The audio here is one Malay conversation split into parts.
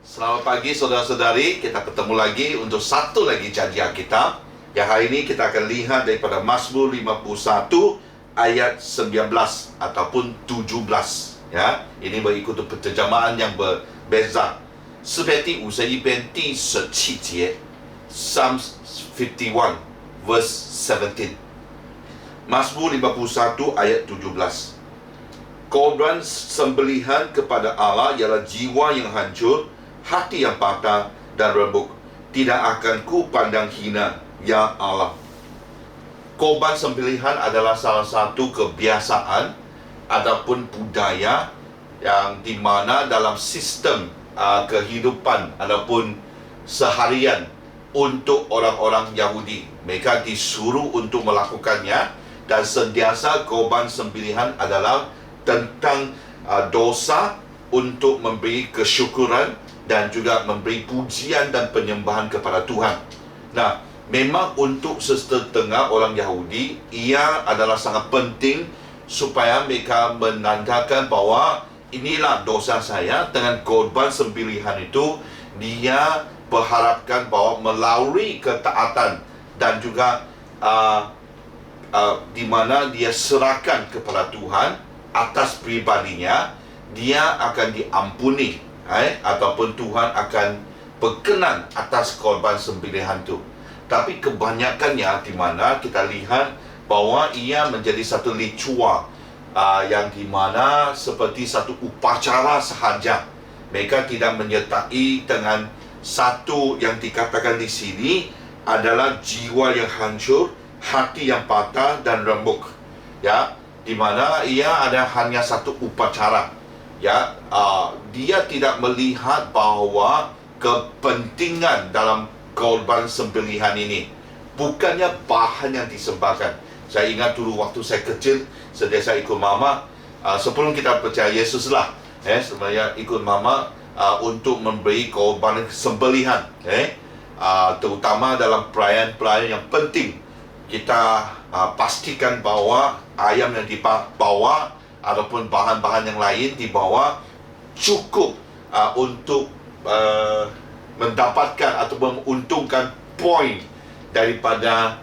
Selamat pagi saudara-saudari, kita ketemu lagi untuk satu lagi janjian kita. Yang hari ini kita akan lihat daripada Mazmur 51 ayat 19 ataupun 17. Ya, ini berikut penterjemahan yang berbeza. 诗篇第51篇第17节 Psalms 51 verse 17. Mazmur 51 ayat 17. Korban sembelihan kepada Allah ialah jiwa yang hancur, hati yang patah dan remuk. Tidak akan ku pandang hina, ya Allah. Korban sembelihan adalah salah satu kebiasaan ataupun budaya yang di mana dalam sistem kehidupan ataupun seharian untuk orang-orang Yahudi. Mereka disuruh untuk melakukannya, dan sentiasa korban sembelihan adalah tentang dosa untuk memberi kesyukuran dan juga memberi pujian dan penyembahan kepada Tuhan. Nah, memang untuk setengah orang Yahudi, ia adalah sangat penting supaya mereka menandakan bahawa inilah dosa saya. Dengan korban sembelihan itu, dia berharapkan bahawa melalui ketaatan dan juga di mana dia serahkan kepada Tuhan atas pribadinya, dia akan diampuni, ataupun Tuhan akan berkenan atas korban sembelihan itu. Tapi kebanyakannya di mana kita lihat bahawa ia menjadi satu ritual yang di mana seperti satu upacara sahaja. Mereka tidak menyertai dengan satu yang dikatakan di sini adalah jiwa yang hancur, hati yang patah dan remuk. Ya, di mana ia ada hanya satu upacara. Ya, dia tidak melihat bahawa kepentingan dalam korban sembelihan ini bukannya bahan yang disembahkan. Saya ingat dulu waktu saya kecil, sentiasa ikut mama, sebelum kita percaya Yesus lah, sebenarnya ikut mama untuk memberi korban sembelihan, terutama dalam perayaan-perayaan yang penting. Kita pastikan bahawa ayam yang dibawa ataupun bahan-bahan yang lain dibawa cukup untuk mendapatkan atau menguntungkan poin daripada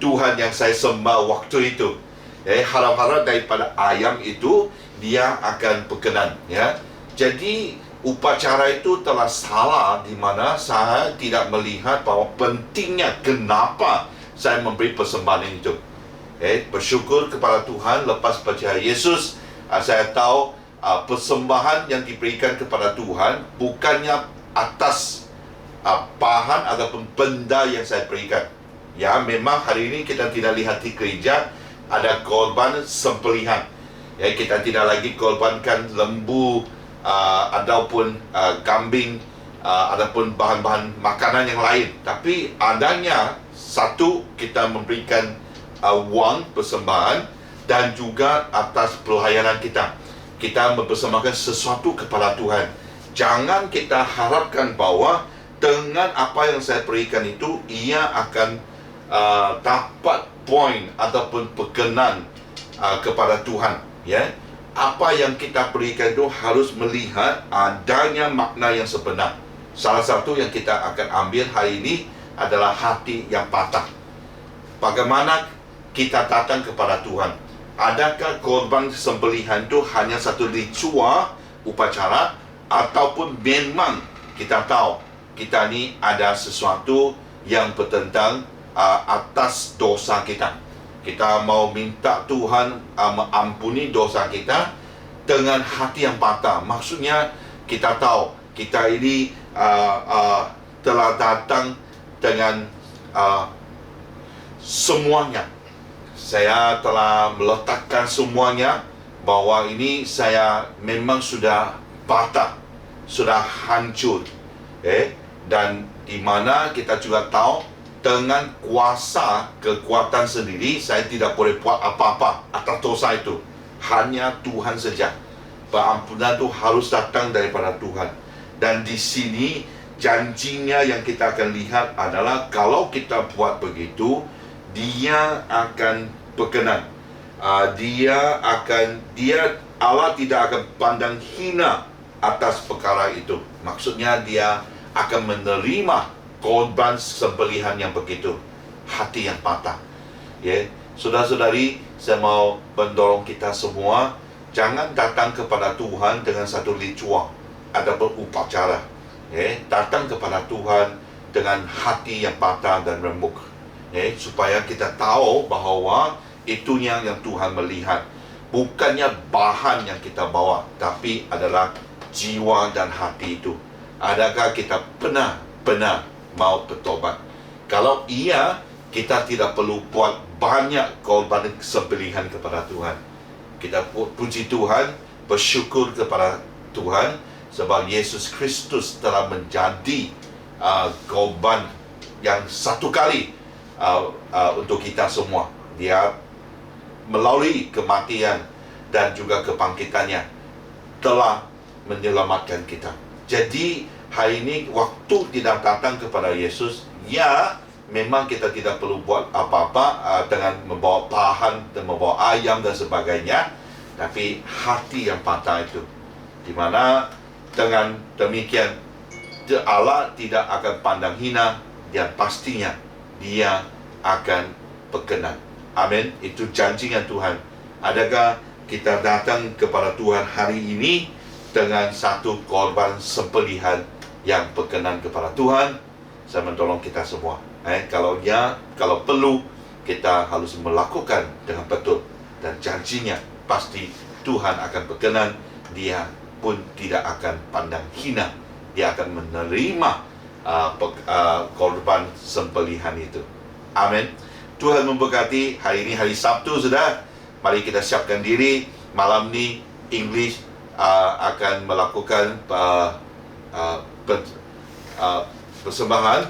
Tuhan yang saya sembah waktu itu. Harap-harap daripada ayam itu dia akan berkenan. Ya, jadi upacara itu telah salah di mana saya tidak melihat bahawa pentingnya kenapa saya memberi persembahan itu. Bersyukur kepada Tuhan lepas percaya Yesus, saya tahu persembahan yang diberikan kepada Tuhan bukannya atas bahan ataupun benda yang saya berikan. Ya, memang hari ini kita tidak lihat di gereja ada korban sembelihan. Kita tidak lagi korbankan lembu ataupun kambing ataupun bahan-bahan makanan yang lain. Tapi adanya satu, kita memberikan wang persembahan, dan juga atas pelayanan kita. Kita mempersembahkan sesuatu kepada Tuhan. Jangan kita harapkan bahawa dengan apa yang saya berikan itu, ia akan dapat poin ataupun berkenan kepada Tuhan. Ya, apa yang kita berikan itu harus melihat adanya makna yang sebenar. Salah satu yang kita akan ambil hari ini adalah hati yang patah. Bagaimana kita datang kepada Tuhan? Adakah korban sembelihan itu hanya satu ritual, upacara, ataupun memang kita tahu kita ni ada sesuatu yang bertentang atas dosa kita? Kita mau minta Tuhan mengampuni dosa kita dengan hati yang patah. Maksudnya kita tahu kita ini telah datang dengan semuanya. Saya telah meletakkan semuanya bahawa ini saya memang sudah patah, sudah hancur. Dan di mana kita juga tahu dengan kuasa kekuatan sendiri saya tidak boleh buat apa-apa atas dosa itu. Hanya Tuhan saja. Pengampunan itu harus datang daripada Tuhan. Dan di sini janjinya yang kita akan lihat adalah kalau kita buat begitu, dia akan berkenan. Allah tidak akan pandang hina atas perkara itu. Maksudnya dia akan menerima korban sembelihan yang begitu. Hati yang patah. Ya, saudara-saudari, saya mau mendorong kita semua, jangan datang kepada Tuhan dengan satu ritual ataupun upacara. Ya, datang kepada Tuhan dengan hati yang patah dan remuk. Ya, supaya kita tahu bahawa itunya yang Tuhan melihat. Bukannya bahan yang kita bawa, tapi adalah jiwa dan hati itu. Adakah kita benar-benar mau bertobat? Kalau iya, kita tidak perlu buat banyak korban sembelihan kepada Tuhan. Kita puji Tuhan, bersyukur kepada Tuhan, sebab Yesus Kristus telah menjadi korban yang satu kali untuk kita semua. Dia melalui kematian dan juga kebangkitannya telah menyelamatkan kita. Jadi hari ini waktu kita datang kepada Yesus, ya memang kita tidak perlu buat apa-apa dengan membawa bahan dan membawa ayam dan sebagainya, tapi hati yang patah itu, di mana dengan demikian Allah tidak akan pandang hina dan pastinya Dia akan berkenan. Amin. Itu janjinya Tuhan. Adakah kita datang kepada Tuhan hari ini dengan satu korban sembelihan yang berkenan kepada Tuhan? Saya mendorong kita semua. Kalau perlu, kita harus melakukan dengan betul. Dan janjinya pasti Tuhan akan berkenan. Dia pun tidak akan pandang hina. Dia akan menerima korban sembelihan itu. Amin. Tuhan memberkati. Hari ini hari Sabtu sudah. Mari kita siapkan diri. Malam ni English akan melakukan persembahan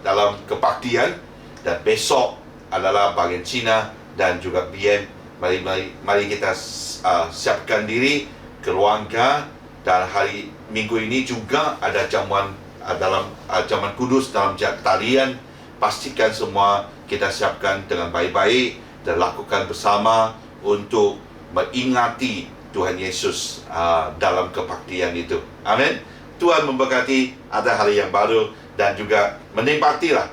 dalam kebaktian, dan besok adalah bahagian Cina dan juga BM. Mari kita siapkan diri, keluarga, dan hari Minggu ini juga ada jamuan dalam jamuan kudus dalam talian. Pastikan semua kita siapkan dengan baik-baik dan lakukan bersama untuk mengingati Tuhan Yesus dalam kebaktian itu. Amin. Tuhan memberkati. Ada hari yang baru dan juga menikmatilah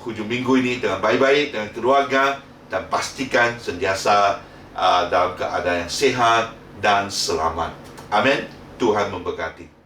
hujung minggu ini dengan baik-baik dengan keluarga, dan pastikan sentiasa dalam keadaan yang sehat dan selamat. Amin. Tuhan memberkati.